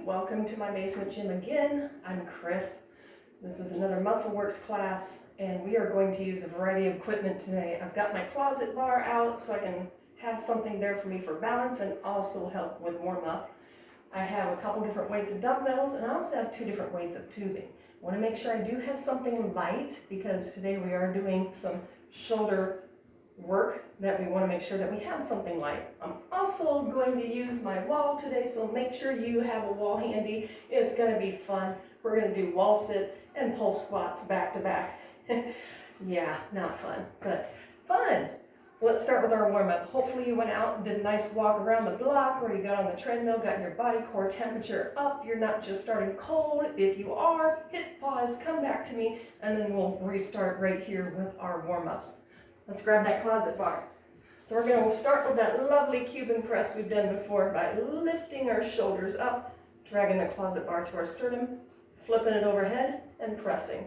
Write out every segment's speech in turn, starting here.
welcome to my basement gym again. I'm Chris. This is another Muscleworks class and we are going to use a variety of equipment today. I've got my closet bar out so I can have something there for me for balance and also help with warm up. I have a couple different weights of dumbbells and I also have 2 different weights of tubing. I want to make sure I do have something light because today we are doing some shoulder work that we want to make sure that we have something light. I'm also going to use my wall today, so make sure you have a wall handy. It's going to be fun. We're going to do wall sits and pull squats back to back. Yeah, not fun, but fun. Let's start with our warm-up. Hopefully you went out and did a nice walk around the block, or you got on the treadmill, got your body core temperature up. You're not just starting cold. If you are, hit pause, come back to me, and then we'll restart right here with our warm-ups. Let's grab that closet bar. So we'll start with that lovely Cuban press we've done before by lifting our shoulders up, dragging the closet bar to our sternum, flipping it overhead, and pressing.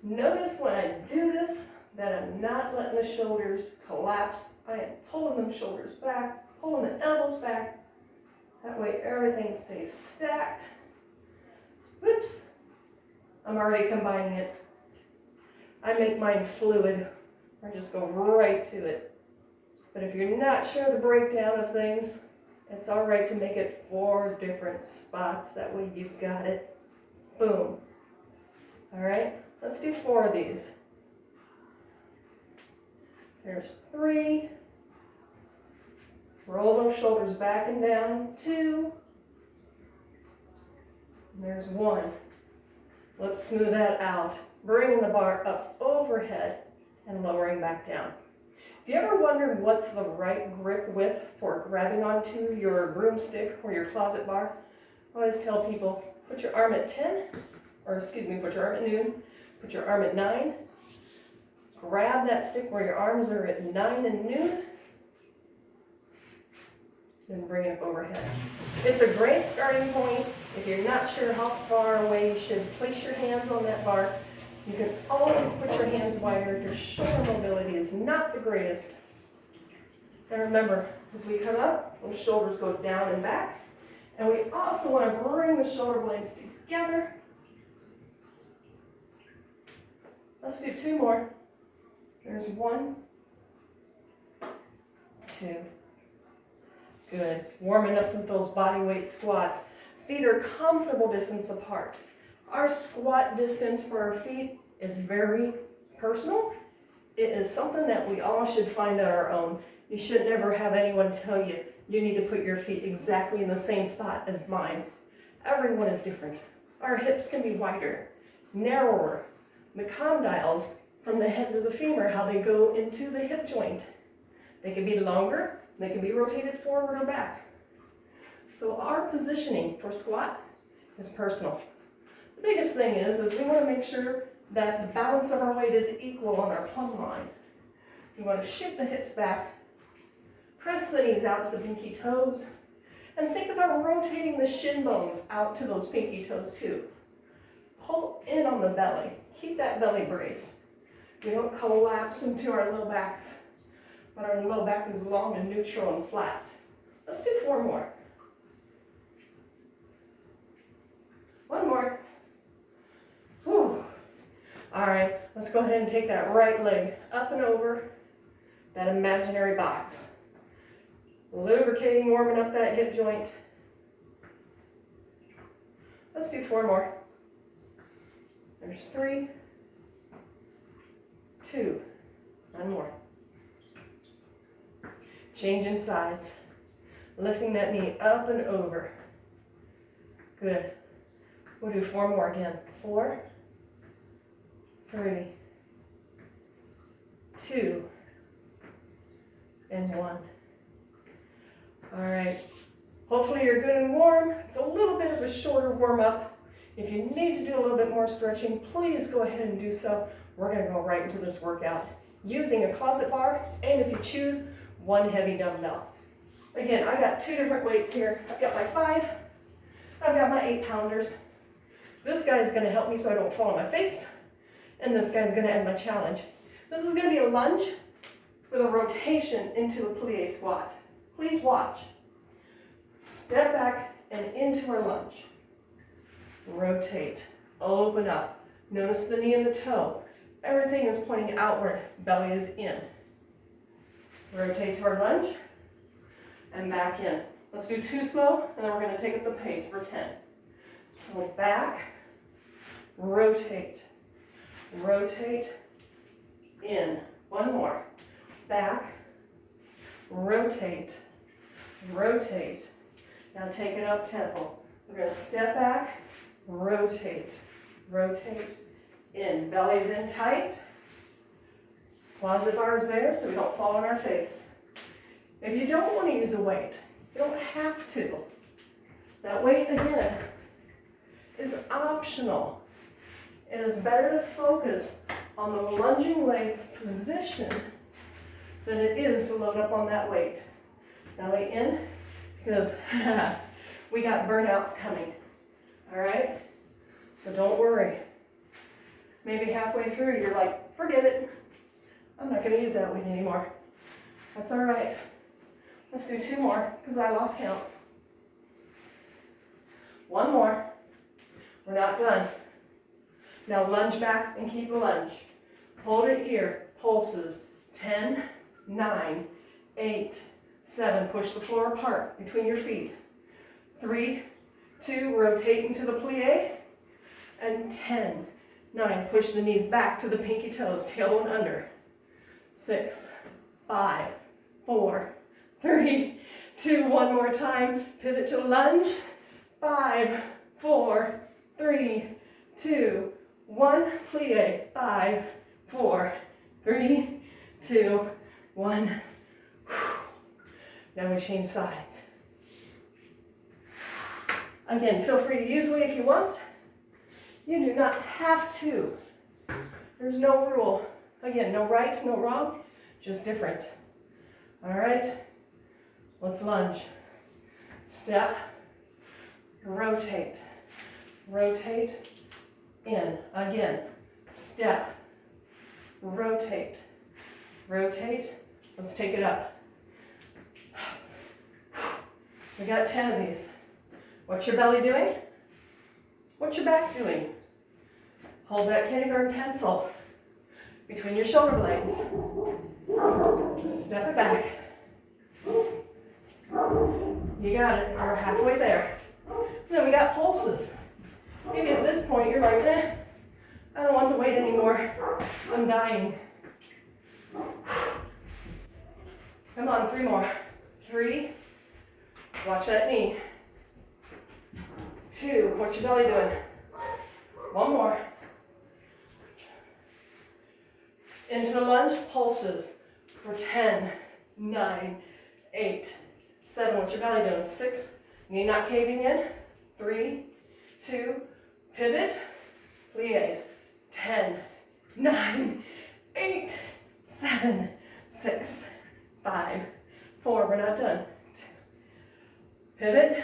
Notice when I do this that I'm not letting the shoulders collapse. I am pulling them shoulders back, pulling the elbows back. That way everything stays stacked. Whoops. I'm already combining it. I make mine fluid. I just go right to it. But if you're not sure the breakdown of things, it's all right to make it 4 different spots. That way you've got it. Boom. All right, let's do 4 of these. There's 3. Roll those shoulders back and down. 2. And there's 1. Let's smooth that out. Bringing the bar up overhead and lowering back down. If you ever wondered what's the right grip width for grabbing onto your broomstick or your closet bar, I always tell people, put your arm at 10, put your arm at noon, put your arm at 9, grab that stick where your arms are at 9 and noon, then bring it up overhead. It's a great starting point. If you're not sure how far away you should place your hands on that bar, you can always put your hands wider. Your shoulder mobility is not the greatest. And remember, as we come up, those shoulders go down and back. And we also want to bring the shoulder blades together. Let's do 2 more. There's 1, 2. Good. Warming up with those body weight squats. Feet are comfortable distance apart. Our squat distance for our feet is very personal. It is something that we all should find on our own. You should never have anyone tell you you need to put your feet exactly in the same spot as mine. Everyone is different. Our hips can be wider, narrower. The condyles from the heads of the femur, how they go into the hip joint. They can be longer, they can be rotated forward or back. So our positioning for squat is personal. The biggest thing is we want to make sure that the balance of our weight is equal on our plumb line. We want to shoot the hips back, press the knees out to the pinky toes, and think about rotating the shin bones out to those pinky toes too. Pull in on the belly. Keep that belly braced. We don't collapse into our low backs, but our low back is long and neutral and flat. Let's do 4 more. 1 more. Whew. All right, let's go ahead and take that right leg up and over that imaginary box. Lubricating, warming up that hip joint. Let's do 4 more. There's 3, 2, 1 more. Changing sides. Lifting that knee up and over. Good. We'll do 4 more again. 4, 3, 2, and 1. All right. Hopefully you're good and warm. It's a little bit of a shorter warm-up. If you need to do a little bit more stretching, please go ahead and do so. We're going to go right into this workout using a closet bar, and if you choose, 1 heavy dumbbell. Again, I got 2 different weights here. I've got my 5, I've got my 8-pounders. This guy's going to help me so I don't fall on my face, and this guy's going to end my challenge. This is going to be a lunge with a rotation into a plie squat. Please watch. Step back and into our lunge. Rotate, open up. Notice the knee and the toe. Everything is pointing outward, belly is in. Rotate to our lunge and back in. Let's do 2 slow, and then we're going to take up the pace for 10. So back, rotate, rotate, in. 1 more. Back, rotate, rotate. Now take it up tempo. We're going to step back, rotate, rotate, in. Belly's in tight. Closet bar's there so we don't fall on our face. If you don't want to use a weight, you don't have to. That weight, again, is optional. It is better to focus on the lunging legs position than it is to load up on that weight. Belly in, because we got burnouts coming. All right? So don't worry. Maybe halfway through you're like, forget it. I'm not going to use that weight anymore. That's all right. Let's do 2 more because I lost count. 1 more. We're not done. Now lunge back and keep a lunge. Hold it here. Pulses. 10, 9, 8, 7. Push the floor apart between your feet. 3, 2. Rotate into the plie. And 10, 9. Push the knees back to the pinky toes. Tailbone under. 6, 5, 4, 3, 2. 1 more time. Pivot to a lunge. 5, 4, 3, 2, 1. Plie. 5, 4, 3, 2, 1. Now we change sides. Again, feel free to use weight if you want. You do not have to. There's no rule. Again, no right, no wrong, just different. All right, let's lunge. Step, rotate, rotate, in. Again, step, rotate, rotate. Let's take it up. We got 10 of these. What's your belly doing? What's your back doing? Hold that kindergarten pencil between your shoulder blades. Step it back. You got it. We're halfway there. And then we got pulses. Maybe at this point you're like, I don't want the weight anymore. I'm dying. Come on, 3 more. 3. Watch that knee. 2. What's your belly doing? 1 more. Into the lunge, pulses for 10, 9, 8, 7. What's your belly doing? 6. Knee not caving in. 3, 2. Pivot. Plies. 10, 9, 8, 7, 6, 5, 4. We're not done. 2. Pivot.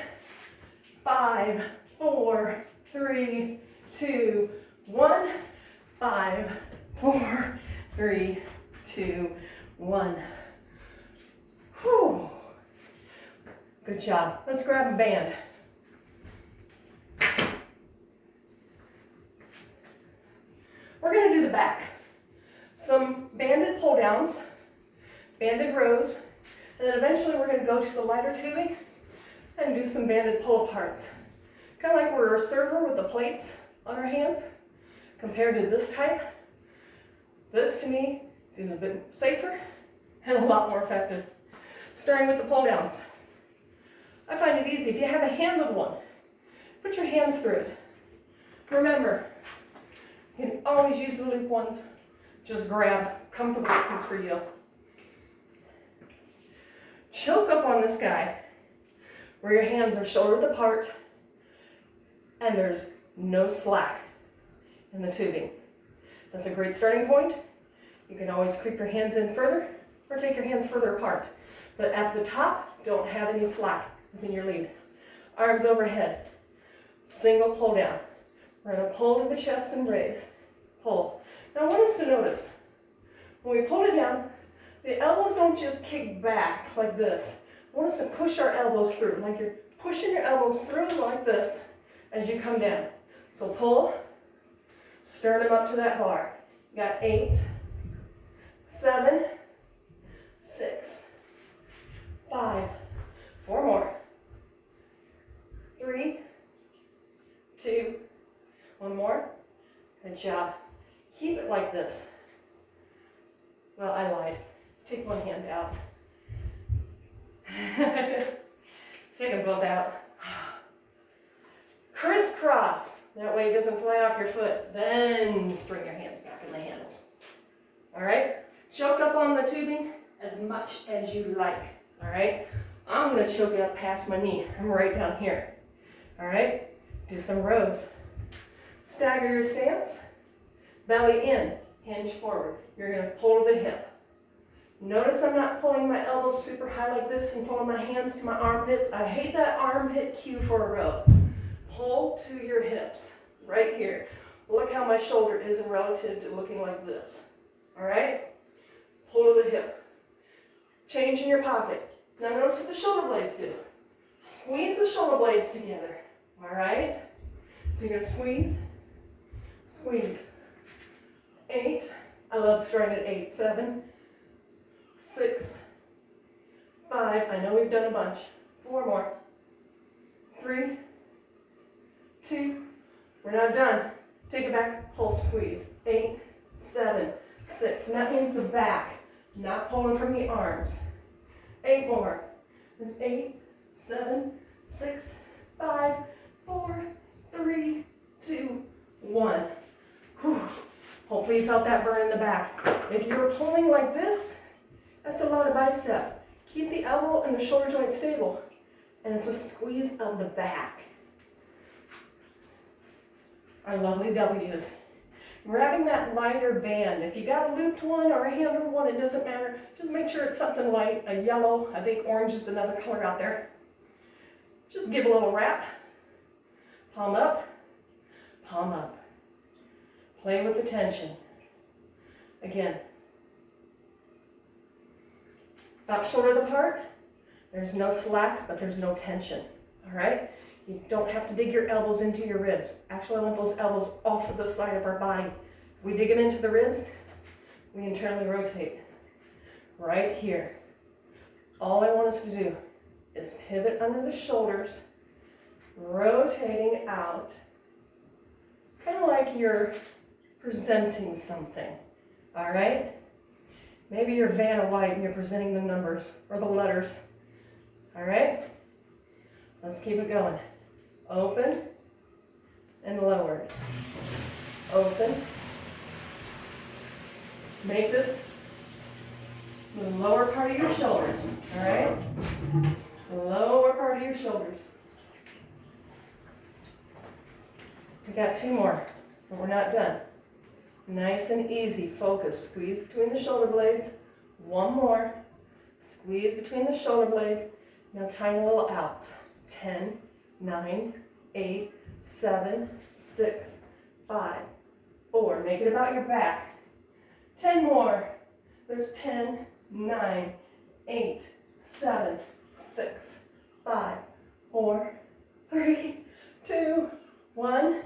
5, 4, 3, 2, 1. 5, 4, 3, 2, 1. Whew. Good job. Let's grab a band. We're going to do the back. Some banded pull downs, banded rows, and then eventually we're going to go to the lighter tubing and do some banded pull aparts. Kind of like we're a server with the plates on our hands compared to this type. This to me seems a bit safer and a lot more effective. Starting with the pull downs. I find it easy. If you have a handled one, put your hands through it. Remember, you can always use the loop ones. Just grab comfortable distance for you. Choke up on this guy where your hands are shoulder width apart and there's no slack in the tubing. That's a great starting point. You can always creep your hands in further or take your hands further apart. But at the top, don't have any slack within your lead. Arms overhead. Single pull down. We're going to pull to the chest and raise. Pull. Now I want us to notice, when we pull it down, the elbows don't just kick back like this. I want us to push our elbows through, like you're pushing your elbows through like this as you come down. So pull, sternum up to that bar. You got 8, 7, 6, 5, 4 more, 3, 2, 1 more. Good job. Keep it like this. Well, I lied. Take one hand out. Take them both out. Crisscross. That way it doesn't fly off your foot. Then string your hands back in the handles. All right? Choke up on the tubing as much as you like. All right? I'm going to choke it up past my knee. I'm right down here. All right? Do some rows. Stagger your stance. Belly in. Hinge forward. You're going to pull to the hip. Notice I'm not pulling my elbows super high like this and pulling my hands to my armpits. I hate that armpit cue for a row. Pull to your hips, right here. Look how my shoulder is relative to looking like this. All right? Pull to the hip. Change in your pocket. Now notice what the shoulder blades do. Squeeze the shoulder blades together. All right? So you're going to squeeze, squeeze. 8. I love starting at 8. 7, 6, 5. I know we've done a bunch. 4 more. 3, 2. We're not done. Take it back. Pulse squeeze. 8, 7, 6. And that means the back, not pulling from the arms. 8 more. There's 8, 7, 6, 5, 4, 3, 2, 1. Whew. Hopefully you felt that burn in the back. If you're pulling like this, that's a lot of bicep. Keep the elbow and the shoulder joint stable. And it's a squeeze of the back. Our lovely W's. Grabbing that lighter band. If you got a looped one or a handled one, it doesn't matter. Just make sure it's something light, a yellow. I think orange is another color out there. Just give a little wrap. Palm up, palm up. Play with the tension. Again. About shoulder width apart. There's no slack, but there's no tension. All right? You don't have to dig your elbows into your ribs. Actually, I want those elbows off of the side of our body. If we dig them into the ribs, we internally rotate. Right here. All I want us to do is pivot under the shoulders, rotating out, kind of like you're presenting something. All right? Maybe you're Vanna White and you're presenting the numbers or the letters. All right? Let's keep it going. Open and lower. Open. Make this the lower part of your shoulders. All right? Lower part of your shoulders. We got 2 more, but we're not done. Nice and easy. Focus. Squeeze between the shoulder blades. 1 more. Squeeze between the shoulder blades. Now tiny little outs. 10, 9, 8, 7, 6, 5, 4. Make it about your back. 10 more. There's 10, 9, 8, 7, 6, 5, 4, 3, 2, 1.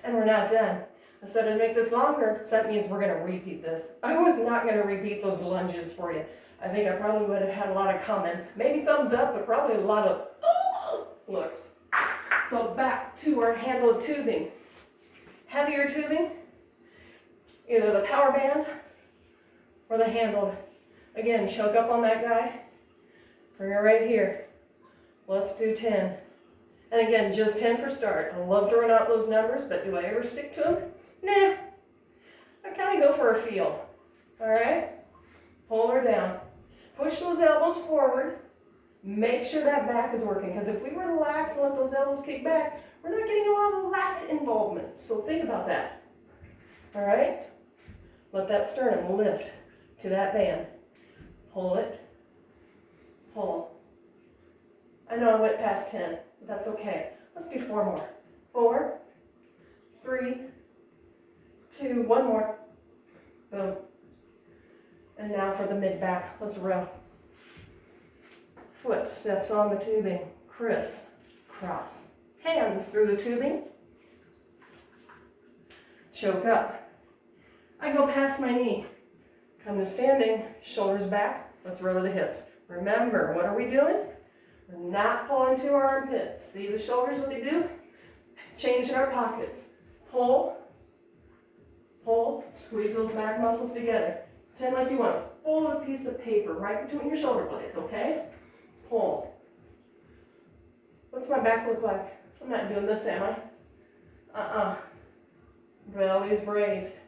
And we're not done. I said I'd make this longer, so that means we're going to repeat this. I was not going to repeat those lunges for you. I think I probably would have had a lot of comments. Maybe thumbs up, but probably a lot of looks. So back to our handled tubing. Heavier tubing, either the power band or the handled. Again, choke up on that guy. Bring it right here. Let's do 10. And again, just 10 for start. I love throwing out those numbers, but do I ever stick to them? Nah. I kind of go for a feel. All right? Pull her down. Push those elbows forward. Make sure that back is working, because if we relax and let those elbows kick back, we're not getting a lot of lat involvement. So think about that. All right? Let that sternum lift to that band. Pull it. Pull. I know I went past 10, but that's okay. Let's do 4 more. 4, 3, 2, 1 more. Boom. And now for the mid-back. Let's row. Foot steps on the tubing. crisscross. Hands through the tubing. Choke up. I go past my knee. Come to standing, shoulders back. Let's roll the hips. Remember, what are we doing? We're not pulling to our armpits. See the shoulders, what they do? Change in our pockets. Pull, pull, squeeze those back muscles together. Pretend like you want to fold a piece of paper right between your shoulder blades, okay? Pull. What's my back look like? I'm not doing this, am I? Belly's raised.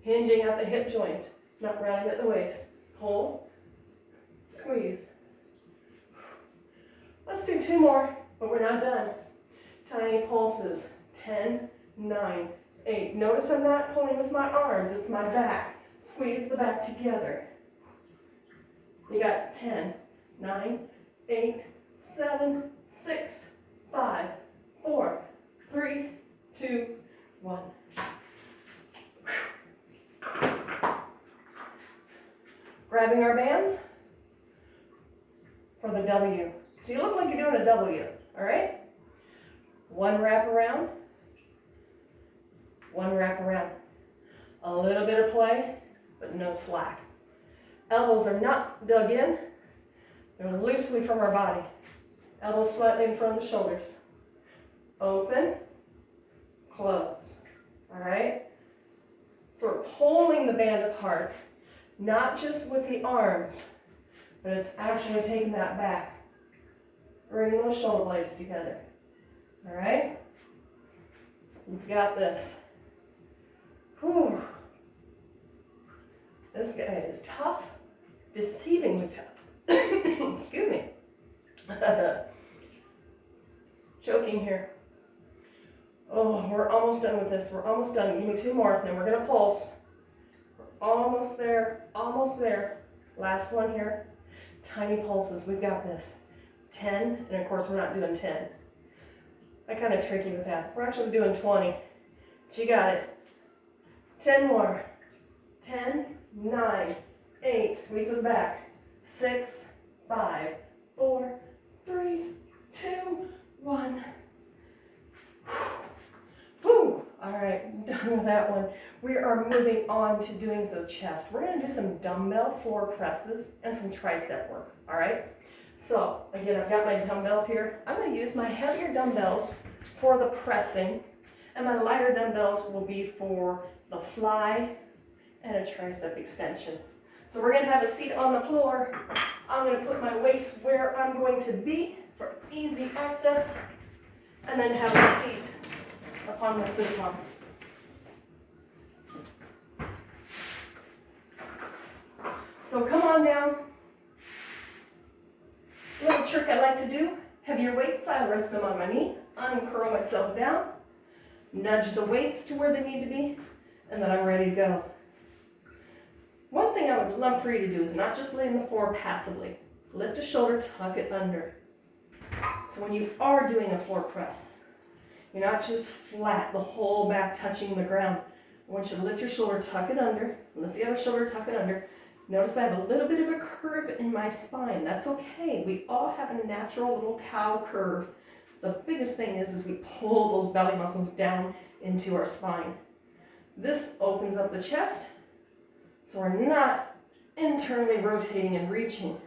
Hinging at the hip joint, not rounding at the waist. Pull, squeeze. Let's do 2 more, but we're not done. Tiny pulses. 10, 9, 8. Notice I'm not pulling with my arms, it's my back. Squeeze the back together. You got 10, 9, 8, 7, 6, 5, 4, 3, 2, 1. Grabbing our bands for the W. So you look like you're doing a W, all right? 1 wrap around, 1 wrap around. A little bit of play, but no slack. Elbows are not dug in, they're loosely from our body. Elbows slightly in front of the shoulders. Open, close, all right? So we're pulling the band apart, not just with the arms, but it's actually taking that back. Bringing those shoulder blades together. All right? You've got this. Whew. This guy is tough, deceivingly tough. Excuse me. Choking here. Oh, we're almost done with this. We're almost done. Give me 2 more, then we're going to pulse. We're almost there, almost there. Last one here. Tiny pulses. We've got this. 10, and of course we're not doing 10. I kind of tricky with that. We're actually doing 20. But you got it. 10 more. 10, 9, 8. Squeeze it back. 6, 5, 4, 3, 2, 1. Whew. All right, done with that one. We are moving on to doing the chest. We're going to do some dumbbell floor presses and some tricep work. All right. So again, I've got my dumbbells here. I'm going to use my heavier dumbbells for the pressing, and my lighter dumbbells will be for the fly and a tricep extension. So we're going to have a seat on the floor. I'm going to put my weights where I'm going to be for easy access, and then have a seat upon the sit-on. So come on down. Little trick I like to do, heavier weights, I rest them on my knee, uncurl myself down, nudge the weights to where they need to be, and then I'm ready to go. One thing I would love for you to do is not just lay on the floor passively. Lift a shoulder, tuck it under. So when you are doing a floor press, you're not just flat, the whole back touching the ground. I want you to lift your shoulder, tuck it under, lift the other shoulder, tuck it under. Notice I have a little bit of a curve in my spine. That's okay. We all have a natural little cow curve. The biggest thing is we pull those belly muscles down into our spine. This opens up the chest, so we're not internally rotating and reaching,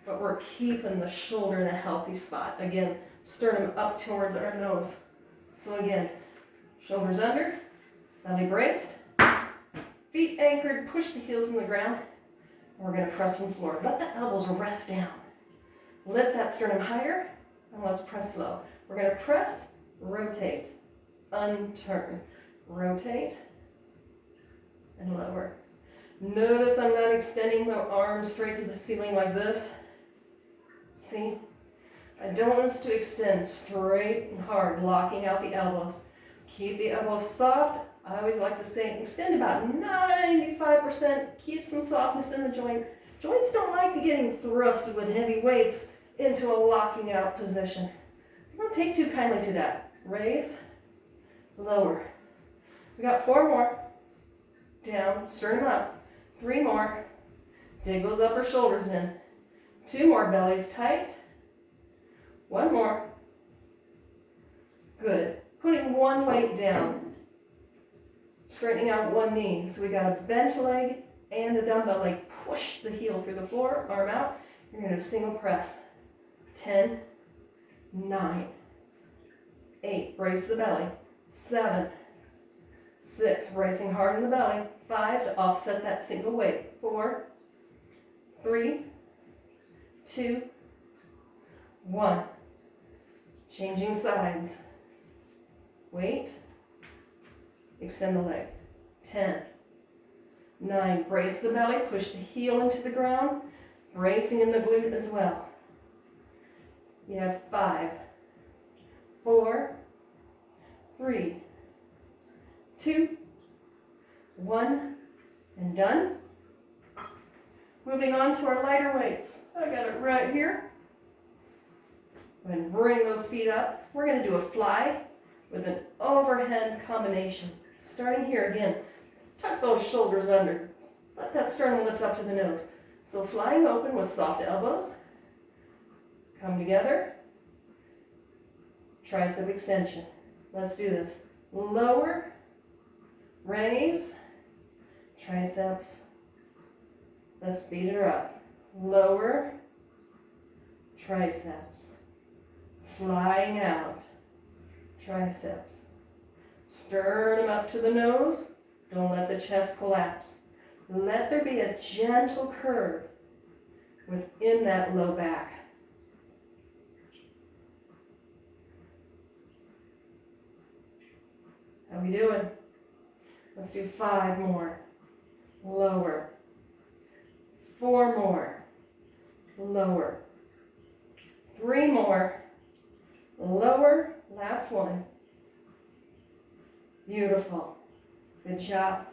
but we're keeping the shoulder in a healthy spot. Again, sternum up towards our nose. So again, shoulders under, belly braced, feet anchored, push the heels in the ground, and we're going to press from the floor. Let the elbows rest down. Lift that sternum higher, and let's press slow. We're going to press, rotate, unturn, rotate, and lower. Notice I'm not extending the arms straight to the ceiling like this. See? I don't want us to extend straight and hard, locking out the elbows. Keep the elbows soft. I always like to say extend about 95%. Keep some softness in the joint. Joints don't like getting thrusted with heavy weights into a locking out position. Don't take too kindly to that. Raise, lower. We got 4 more. Down, sternum up. 3 more. Dig those upper shoulders in. 2 more, bellies tight. One more. Good. Putting one weight down. Straightening out one knee. So we got a bent leg and a dumbbell leg. Push the heel through the floor, arm out. You're going to single press. 10, 9, 8, brace the belly. 7, 6, bracing hard in the belly. 5, to offset that single weight. 4, 3, 2, 1. Changing sides. Wait. Extend the leg. 10, 9, brace the belly, push the heel into the ground, bracing in the glute as well. You have 5, 4, 3, 2, 1, and done. Moving on to our lighter weights. I got it right here. And bring those feet up. We're going to do a fly with an overhead combination. Starting here again, tuck those shoulders under. Let that sternum lift up to the nose. So flying open with soft elbows. Come together. Tricep extension. Let's do this. Lower, raise, triceps. Let's speed it up. Lower, triceps. Flying out, triceps. Sternum up to the nose. Don't let the chest collapse. Let there be a gentle curve within that low back. How we doing? Let's do 5 more. Lower. 4 more. Lower. 3 more. Lower. Last one. Beautiful. Good job.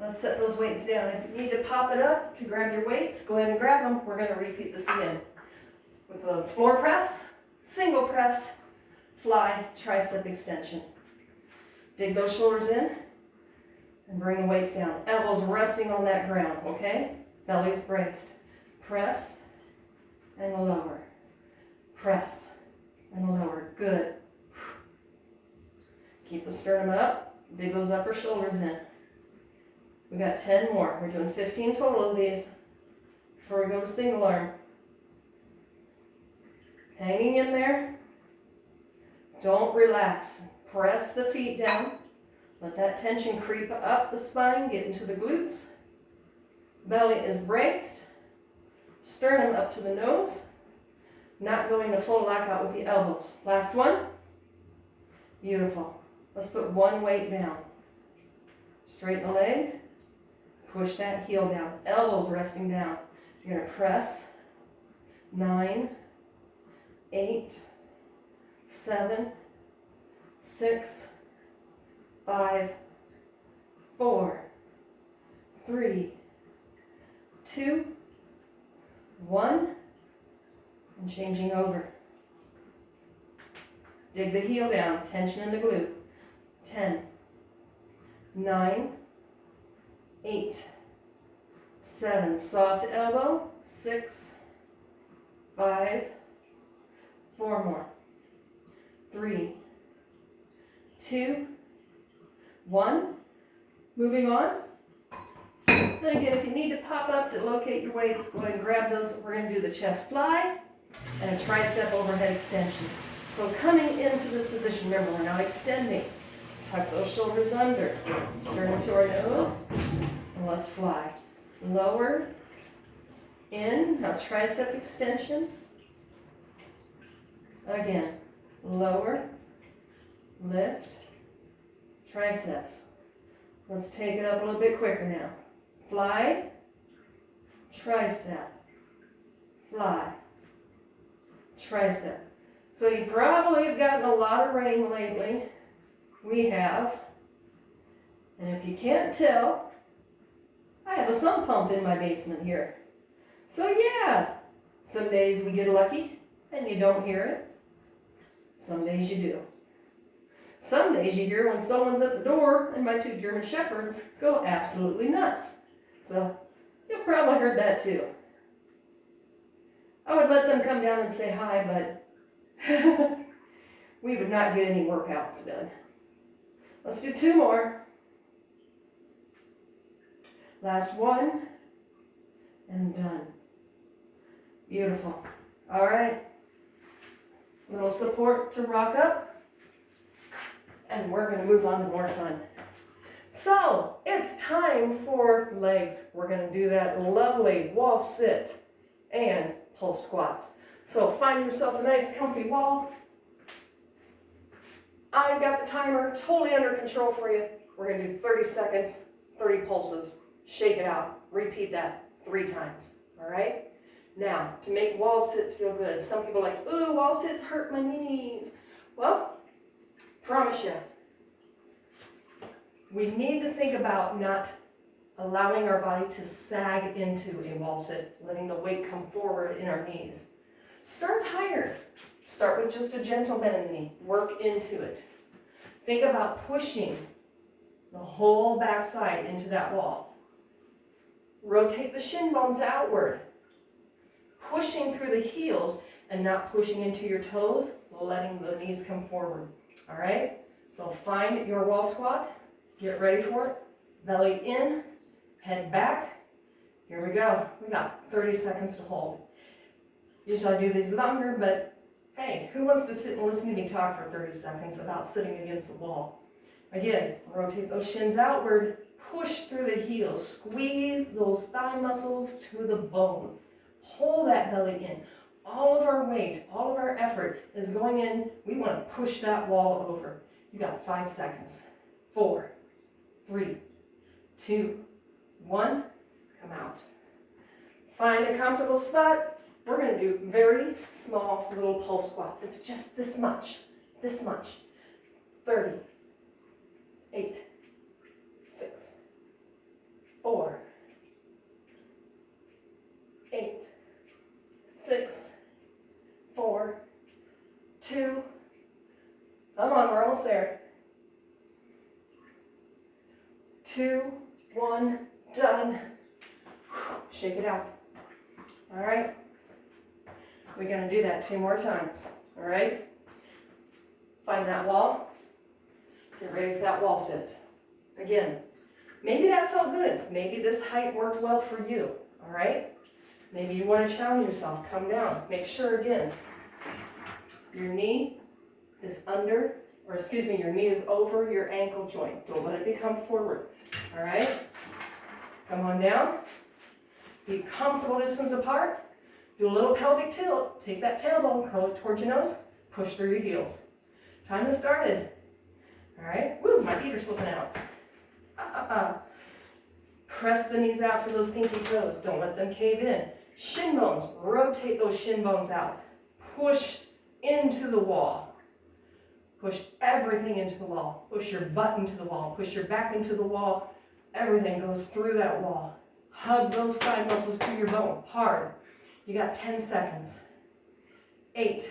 Let's set those weights down. If you need to pop it up to grab your weights, go ahead and grab them. We're going to repeat this again. With a floor press, single press, fly, tricep extension. Dig those shoulders in and bring the weights down. Elbows resting on that ground, okay? Belly's braced. Press and lower. Press and lower. Good. Keep the sternum up. Dig those upper shoulders in. We got 10 more. We're doing 15 total of these before we go to single arm. Hanging in there. Don't relax. Press the feet down. Let that tension creep up the spine, get into the glutes. Belly is braced. Sternum up to the nose. Not going to full lockout with the elbows. Last one. Beautiful. Let's put one weight down. Straighten the leg. Push that heel down. Elbows resting down. You're going to press. 9, 8, 7, 6, 5, 4, 3, 2, 1, and changing over. Dig the heel down, tension in the glute. 10, 9, 8, 7, soft elbow. 6, 5, 4 more. 3, 2, 1. Moving on. And again, if you need to pop up to locate your weights, go ahead and grab those. We're going to do the chest fly and a tricep overhead extension. So coming into this position, remember we're not extending. Tuck those shoulders under. Sternum to our nose. And let's fly. Lower, in. Now tricep extensions. Again. Lower, lift, triceps. Let's take it up a little bit quicker now. Fly, tricep, fly, tricep. So you probably have gotten a lot of rain lately. We have. And if you can't tell, I have a sump pump in my basement here. So yeah, some days we get lucky and you don't hear it. Some days you do. Some days you hear when someone's at the door and my 2 German Shepherds go absolutely nuts. So you've probably heard that too. I would let them come down and say hi, but we would not get any workouts done. Let's do 2 more. Last one, and done. Beautiful. All right. Little support to rock up, and we're going to move on to more fun. So, it's time for legs. We're going to do that lovely wall sit and pulse squats. So, find yourself a nice comfy wall. I've got the timer totally under control for you. We're going to do 30 seconds, 30 pulses. Shake it out. Repeat that 3 times. All right? Now, to make wall sits feel good, some people are like, ooh, wall sits hurt my knees. Well, promise you, we need to think about not allowing our body to sag into a wall sit, letting the weight come forward in our knees. Start higher. Start with just a gentle bend in the knee. Work into it. Think about pushing the whole backside into that wall. Rotate the shin bones outward. Pushing through the heels and not pushing into your toes, letting the knees come forward. All right? So find your wall squat. Get ready for it. Belly in, head back. Here we go. We got 30 seconds to hold. Usually I do these longer, but hey, who wants to sit and listen to me talk for 30 seconds about sitting against the wall? Again, rotate those shins outward, push through the heels, squeeze those thigh muscles to the bone. Hold that belly in. All of our weight, all of our effort is going in. We want to push that wall over. You got 5 seconds. 4, 3, 2, 1. Come out. Find a comfortable spot. We're going to do very small little pulse squats. It's just this much. 30, 8, 6, 4, 8, 6, 4, 2. Come on, we're almost there. 2, 1, done. Shake it out. All right. We're going to do that 2 more times. All right. Find that wall. Get ready for that wall sit. Again, maybe that felt good. Maybe this height worked well for you. All right. Maybe you want to challenge yourself. Come down. Make sure again, your knee is under, or excuse me, your knee is over your ankle joint. Don't let it become forward. All right? Come on down. Be comfortable distance apart. Do a little pelvic tilt. Take that tailbone, curl it towards your nose. Push through your heels. Time has started. All right? Woo, my feet are slipping out. Press the knees out to those pinky toes. Don't let them cave in. Shin bones. Rotate those shin bones out. Push into the wall. Push everything into the wall. Push your butt into the wall. Push your back into the wall. Everything goes through that wall. Hug those thigh muscles to your bone. Hard. You got 10 seconds. 8,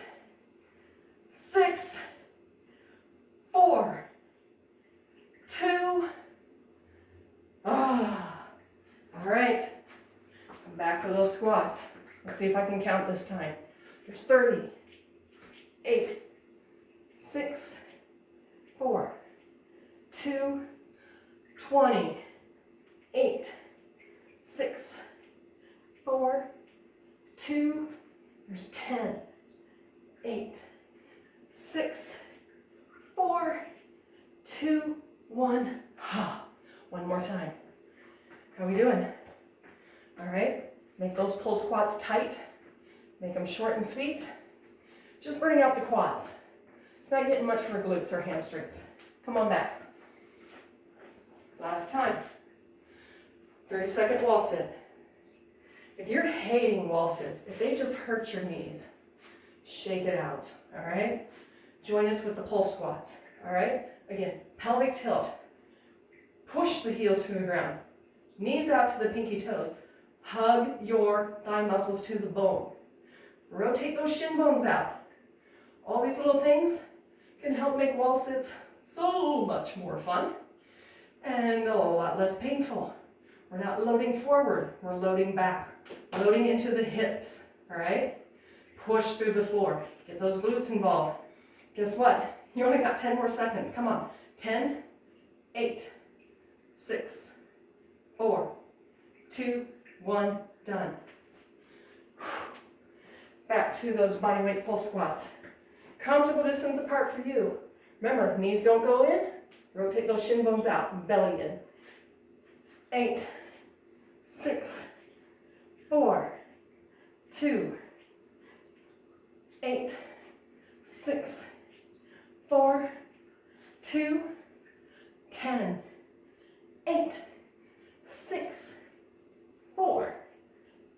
6, 4, 2. All right. Come back to those squats. Let's see if I can count this time. There's 30, 8, 6, 4, 2, 20, 8, 6, 4, 2, there's 10, 8, 6, 4, 2, 1. One more time. How are we doing? All right. Make those pull squats tight. Make them short and sweet. Just burning out the quads. It's not getting much for glutes or hamstrings. Come on back. Last time. 30-second wall sit. If you're hating wall sits, if they just hurt your knees, shake it out, all right? Join us with the pulse squats, all right? Again, pelvic tilt. Push the heels to the ground. Knees out to the pinky toes. Hug your thigh muscles to the bone. Rotate those shin bones out. All these little things can help make wall sits so much more fun and a lot less painful. We're not loading forward, we're loading back, loading into the hips, all right? push through the floor. Get those glutes involved. Guess what? You only got 10 more seconds. Come on. 10, 8, 6, 4, 2, 1, done. Back to those bodyweight pull squats. Comfortable distance apart for you. Remember, knees don't go in. Rotate those shin bones out, belly in. 8, 6, 4, 2, 8, 6, 4, 2, 10, 8, 6, 4,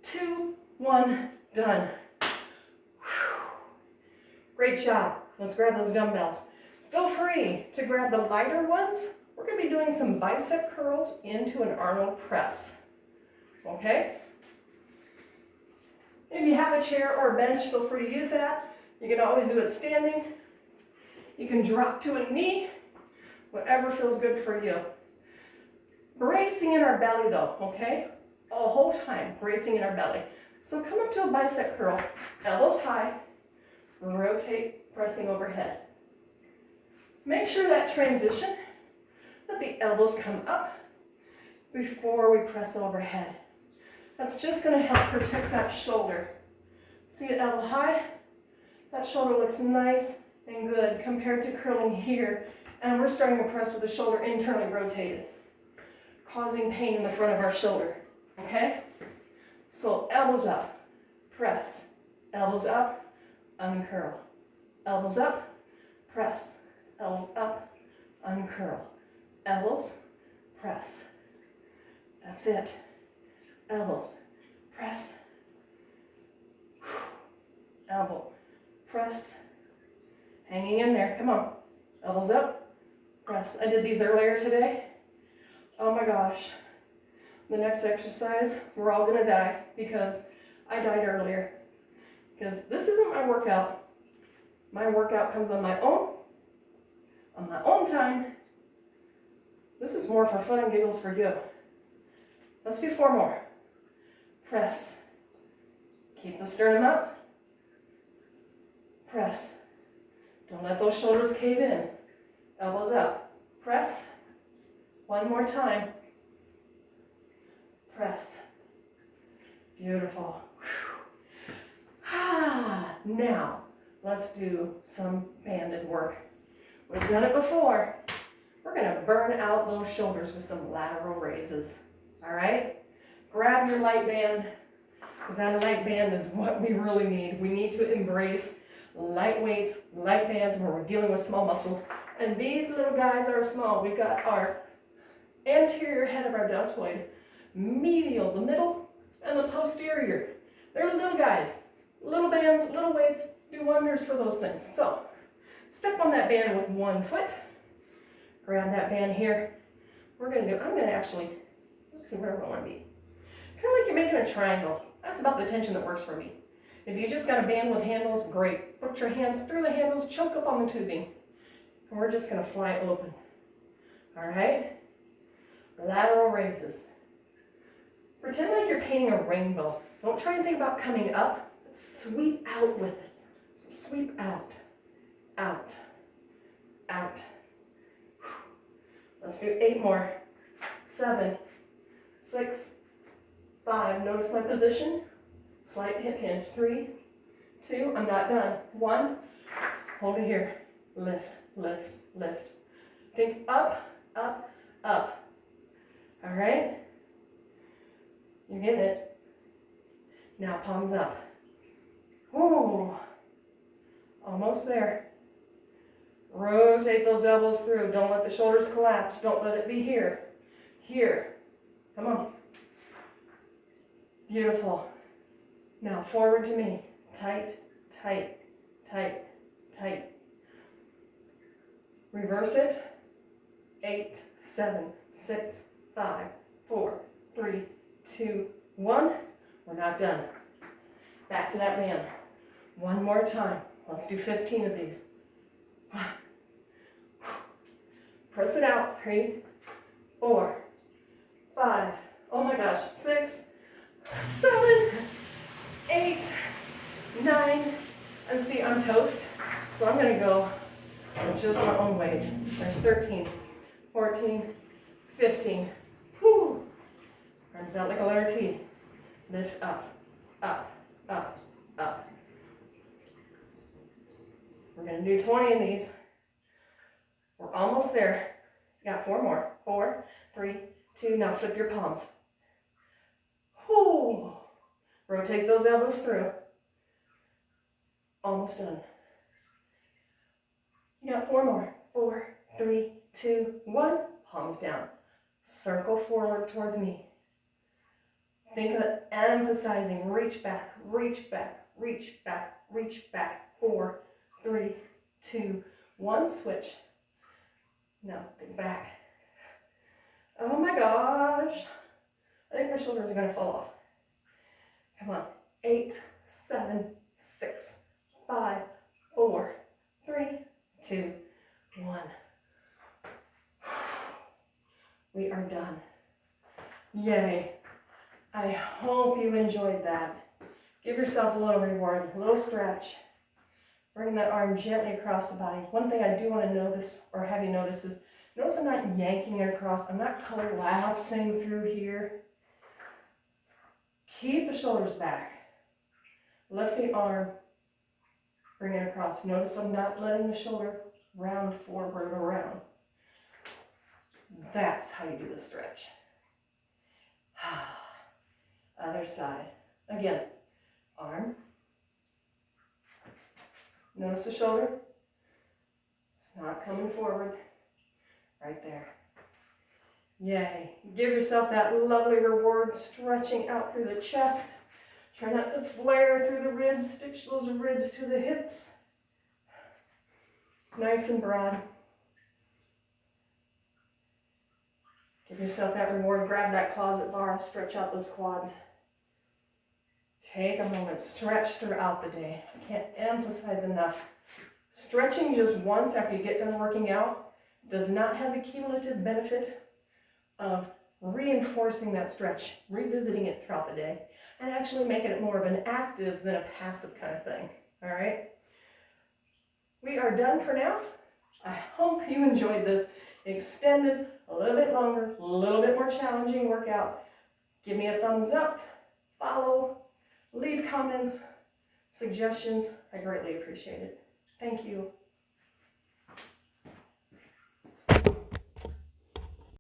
2, 1, done. Great job. Let's grab those dumbbells. Feel free to grab the lighter ones. We're going to be doing some bicep curls into an Arnold press. Okay? If you have a chair or a bench, feel free to use that. You can always do it standing. You can drop to a knee, whatever feels good for you. Bracing in our belly though, okay? The whole time, bracing in our belly. So come up to a bicep curl, elbows high, rotate, pressing overhead. Make sure that transition, that the elbows come up before we press overhead. That's just going to help protect that shoulder. See it elbow high? That shoulder looks nice and good compared to curling here. And we're starting to press with the shoulder internally rotated, causing pain in the front of our shoulder. Okay? So elbows up, press. Elbows up, uncurl. Elbows up, press. Elbows up, uncurl. Elbows, press. That's it. Elbows, press. Elbow, press. Hanging in there, come on. Elbows up, press. I did these earlier today. Oh my gosh. The next exercise, we're all gonna die because I died earlier. Because this isn't my workout. My workout comes on my own time. This is more for fun and giggles for you. Let's do 4 more. Press. Keep the sternum up. Press. Don't let those shoulders cave in. Elbows up. Press. 1 more time. Press. Beautiful. Now, let's do some banded work. We've done it before. We're going to burn out those shoulders with some lateral raises. All right? Grab your light band, because that light band is what we really need. We need to embrace light weights, light bands where we're dealing with small muscles. And these little guys are small. We've got our anterior head of our deltoid, medial, the middle, and the posterior. They're little guys. Little bands, little weights do wonders for those things. So, step on that band with 1 foot. Grab that band here. I'm going to actually, let's see where I want to be. Kind of like you're making a triangle. That's about the tension that works for me. If you just got a band with handles, great. Put your hands through the handles, choke up on the tubing. And we're just going to fly open. All right? Lateral raises. Pretend like you're painting a rainbow. Don't try and think about coming up. Sweep out with it. So sweep out, out, out. Let's do 8 more. 7, 6, 5. Notice my position. Slight hip hinge. 3, 2. I'm not done. 1. Hold it here. Lift, lift, lift. Think up, up, up. All right? You're getting it. Now palms up. Ooh. Almost there. Rotate those elbows through. Don't let the shoulders collapse. Don't let it be here. Here. Come on. Beautiful. Now forward to me. Tight, tight, tight, tight. Reverse it. 8, 7, 6, 5, 4, 3, 2, 1. We're not done. Back to that band. 1 more time. Let's do 15 of these. Press it out. 3, 4, 5. Oh my gosh. 6, 7, 8, 9, I'm toast, so I'm gonna go with just my own weight. There's 13, 14, 15. Whew. Arms out like a letter T. Lift up, up, up, up. We're gonna do 20 of these. We're almost there. Got 4 more. 4, 3, 2, now flip your palms. Whew. Rotate those elbows through. Almost done. You got 4 more. 4, 3, 2, 1. Palms down. Circle forward towards me. Think of it, emphasizing, reach back, reach back, reach back, reach back. 4, 3, 2, 1, switch. Now, think back. Oh my gosh. I think my shoulders are gonna fall off. Come on. 8, 7, 6, 5, 4, 3, 2, 1. We are done. Yay. I hope you enjoyed that. Give yourself a little reward, a little stretch. Bring that arm gently across the body. One thing I do want to notice, or have you notice, is notice I'm not yanking it across. I'm not collapsing through here. Keep the shoulders back. Lift the arm. Bring it across. Notice I'm not letting the shoulder round forward or around. That's how you do the stretch. Other side. Again, arm. Notice the shoulder. It's not coming forward. Right there. Yay. Give yourself that lovely reward, stretching out through the chest. Try not to flare through the ribs. Stitch those ribs to the hips. Nice and broad. Give yourself that reward. Grab that closet bar. Stretch out those quads. Take a moment. Stretch throughout the day. I can't emphasize enough. Stretching just once after you get done working out does not have the cumulative benefit of reinforcing that stretch, revisiting it throughout the day, and actually making it more of an active than a passive kind of thing. All right? We are done for now. I hope you enjoyed this extended, a little bit longer, a little bit more challenging workout. Give me a thumbs up, follow, leave comments, suggestions. I greatly appreciate it. Thank you.